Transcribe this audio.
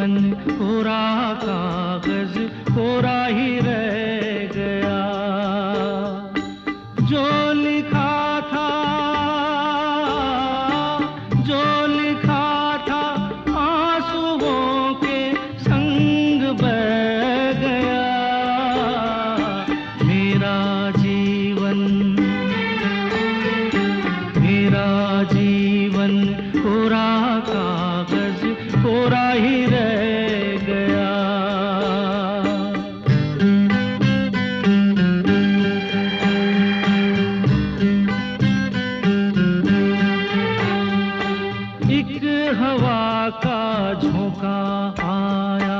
जीवन कोरा कागज कोरा ही रह गया। जो लिखा था, जो लिखा था आंसुओं के संग बह गया। मेरा जीवन, मेरा जीवन कोरा कागज कोरा ही रह गया। एक हवा का झोंका आया,